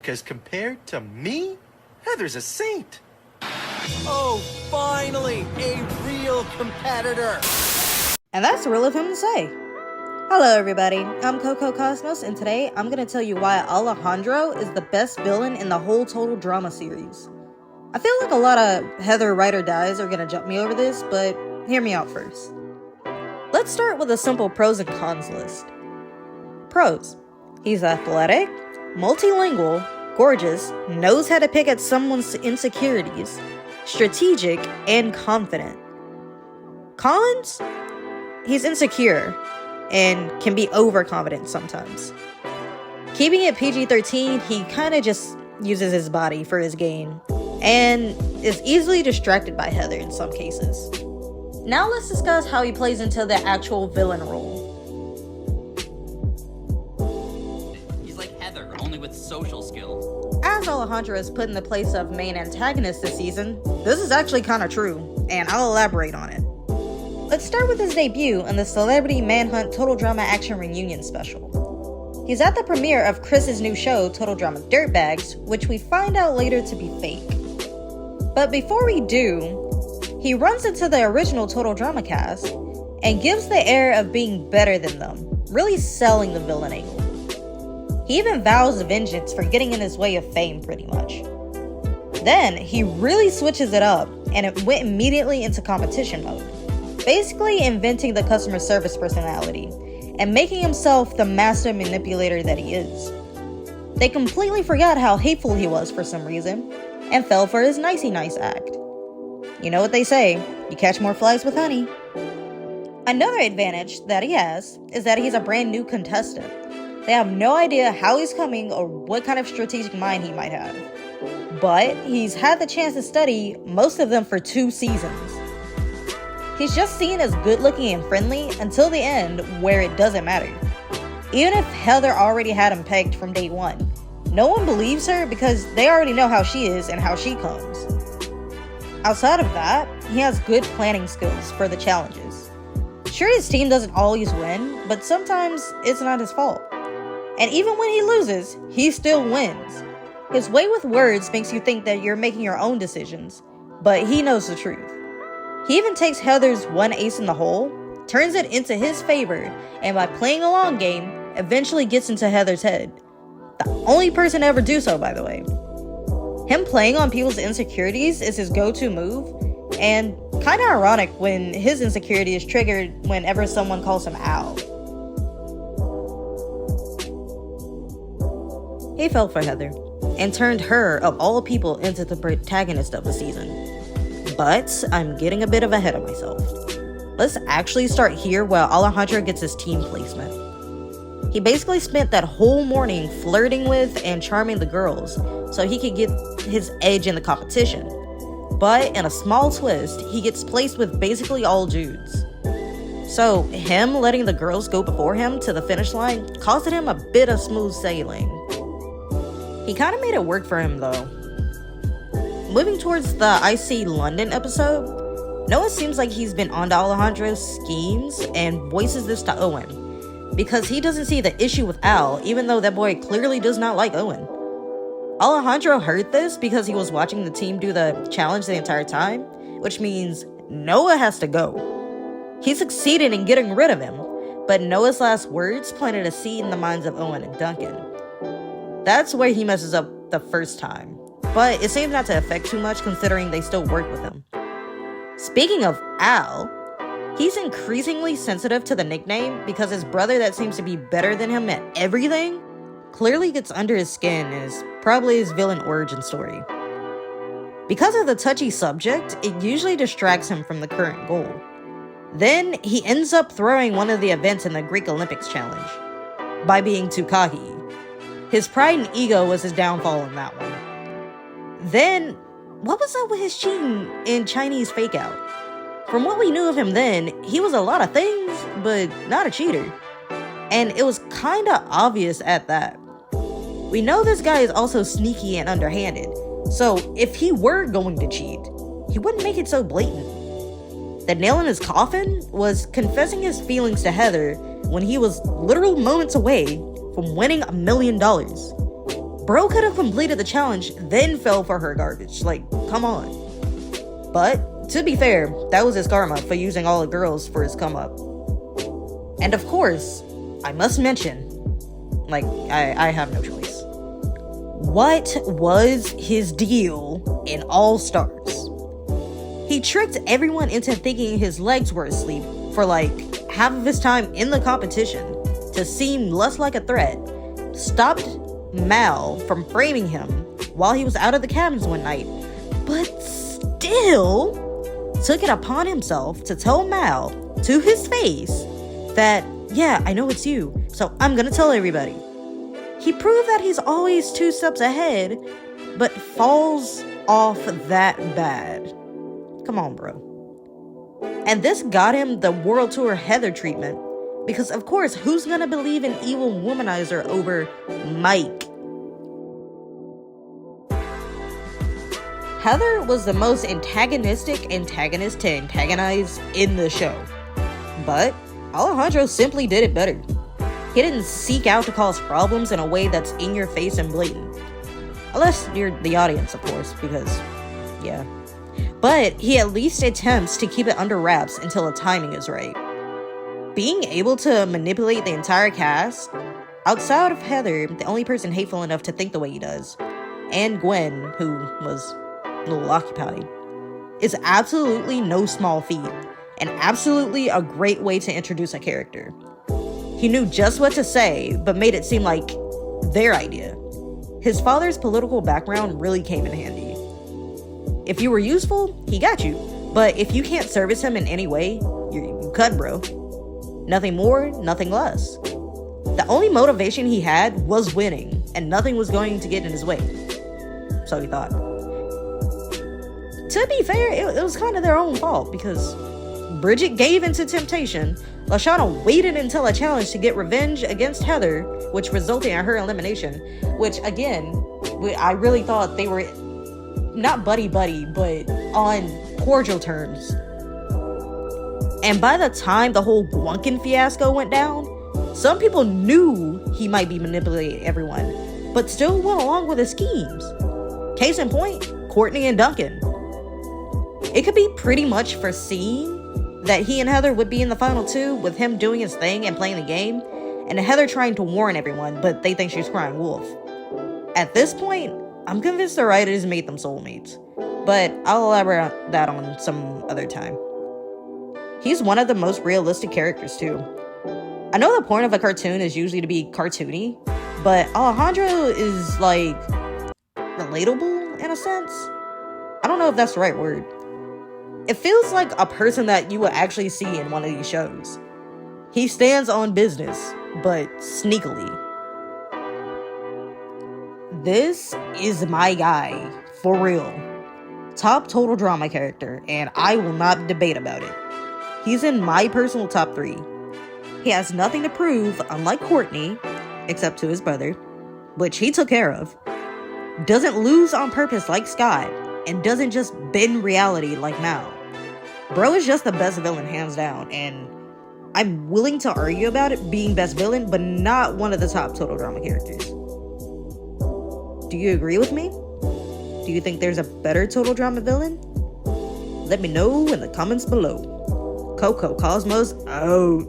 Because compared to me, Heather's a saint. Oh, finally, a real competitor. And that's real of him to say. Hello everybody, I'm cocoascosmos, and today I'm going to tell you why Alejandro is the best villain in the whole Total Drama series. I feel like a lot of Heather ride or dies are going to jump me over this, but hear me out first. Let's start with a simple pros and cons list. Pros. He's athletic, multilingual, gorgeous, knows how to pick at someone's insecurities, strategic, and confident. Cons? He's insecure and can be overconfident sometimes. Keeping it PG-13, he kind of just uses his body for his gain and is easily distracted by Heather in some cases. Now let's discuss how he plays into the actual villain role. He's like Heather, only with social skills. As Alejandro is put in the place of main antagonist this season, this is actually kind of true, and I'll elaborate on it. Let's start with his debut in the Celebrity Manhunt Total Drama Action Reunion special. He's at the premiere of Chris's new show, Total Drama Dirtbags, which we find out later to be fake. But before we do, he runs into the original Total Drama cast and gives the air of being better than them, really selling the villain angle. He even vows vengeance for getting in his way of fame, pretty much. Then, he really switches it up, and it went immediately into competition mode, basically inventing the customer service personality, and making himself the master manipulator that he is. They completely forgot how hateful he was for some reason, and fell for his nicey nice act. You know what they say, you catch more flies with honey. Another advantage that he has is that he's a brand new contestant. They have no idea how he's coming or what kind of strategic mind he might have. But he's had the chance to study most of them for 2 seasons. He's just seen as good looking and friendly until the end where it doesn't matter. Even if Heather already had him pegged from day one, no one believes her because they already know how she is and how she comes. Outside of that, he has good planning skills for the challenges. Sure, his team doesn't always win, but sometimes it's not his fault. And even when he loses, he still wins. His way with words makes you think that you're making your own decisions, but he knows the truth. He even takes Heather's one ace in the hole, turns it into his favor, and by playing a long game, eventually gets into Heather's head. The only person to ever do so, by the way. Him playing on people's insecurities is his go-to move, and kinda ironic when his insecurity is triggered whenever someone calls him Al. He fell for Heather, and turned her, of all people, into the protagonist of the season. But I'm getting a bit of ahead of myself. Let's actually start here where Alejandro gets his team placement. He basically spent that whole morning flirting with and charming the girls so he could get his edge in the competition. But in a small twist, he gets placed with basically all dudes. So him letting the girls go before him to the finish line costed him a bit of smooth sailing. He kind of made it work for him though. Moving towards the I See London episode, Noah seems like he's been onto Alejandro's schemes and voices this to Owen, because he doesn't see the issue with Al, even though that boy clearly does not like Owen. Alejandro heard this because he was watching the team do the challenge the entire time, which means Noah has to go. He succeeded in getting rid of him, but Noah's last words planted a seed in the minds of Owen and Duncan. That's where he messes up the first time. But it seems not to affect too much considering they still work with him. Speaking of Al, he's increasingly sensitive to the nickname because his brother that seems to be better than him at everything clearly gets under his skin and is probably his villain origin story. Because of the touchy subject, it usually distracts him from the current goal. Then he ends up throwing one of the events in the Greek Olympics challenge by being too cocky. His pride and ego was his downfall in that one. Then, what was up with his cheating in Chinese Fake Out? From what we knew of him then, he was a lot of things, but not a cheater. And it was kinda obvious at that. We know this guy is also sneaky and underhanded, so if he were going to cheat, he wouldn't make it so blatant. The nail in his coffin was confessing his feelings to Heather when he was literal moments away from winning $1 million. Bro could have completed the challenge, then fell for her garbage. Like, come on. But, to be fair, that was his karma for using all the girls for his come up. And of course, I must mention, like, I have no choice. What was his deal in All Stars? He tricked everyone into thinking his legs were asleep for like half of his time in the competition to seem less like a threat, stopped Mal from framing him while he was out of the cabins one night, but still took it upon himself to tell Mal to his face that, yeah, I know it's you, so I'm gonna tell everybody. He proved that he's always 2 steps ahead, but falls off that bad. Come on, bro. And this got him the World Tour Heather treatment, because of course, who's gonna believe an evil womanizer over Mike? Heather was the most antagonistic antagonist to antagonize in the show, but Alejandro simply did it better. He didn't seek out to cause problems in a way that's in your face and blatant. Unless you're the audience, of course, because, yeah. But he at least attempts to keep it under wraps until the timing is right. Being able to manipulate the entire cast, outside of Heather, the only person hateful enough to think the way he does, and Gwen, who was a little occupied, is absolutely no small feat, and absolutely a great way to introduce a character. He knew just what to say, but made it seem like their idea. His father's political background really came in handy. If you were useful, he got you. But if you can't service him in any way, you cut, bro. Nothing more, nothing less. The only motivation he had was winning, and nothing was going to get in his way. So he thought. To be fair, it was kind of their own fault, because Bridget gave into temptation. Lashana waited until a challenge to get revenge against Heather, which resulted in her elimination. Which, again, I really thought they were not buddy-buddy, but on cordial terms. And by the time the whole Glunkin fiasco went down, some people knew he might be manipulating everyone, but still went along with his schemes. Case in point, Courtney and Duncan. It could be pretty much foreseen that he and Heather would be in the final 2 with him doing his thing and playing the game, and Heather trying to warn everyone, but they think she's crying wolf. At this point, I'm convinced the writers made them soulmates, but I'll elaborate on that on some other time. He's one of the most realistic characters too. I know the point of a cartoon is usually to be cartoony, but Alejandro is like relatable in a sense. I don't know if that's the right word. It feels like a person that you will actually see in one of these shows. He stands on business, but sneakily. This is my guy, for real. Top total drama character, and I will not debate about it. He's in my personal top 3. He has nothing to prove, unlike Courtney, except to his brother, which he took care of. Doesn't lose on purpose like Scott, and doesn't just bend reality like Mal. Bro is just the best villain hands down, and I'm willing to argue about it being best villain, but not one of the top total drama characters. Do you agree with me? Do you think there's a better total drama villain? Let me know in the comments below. Cocoascosmos out.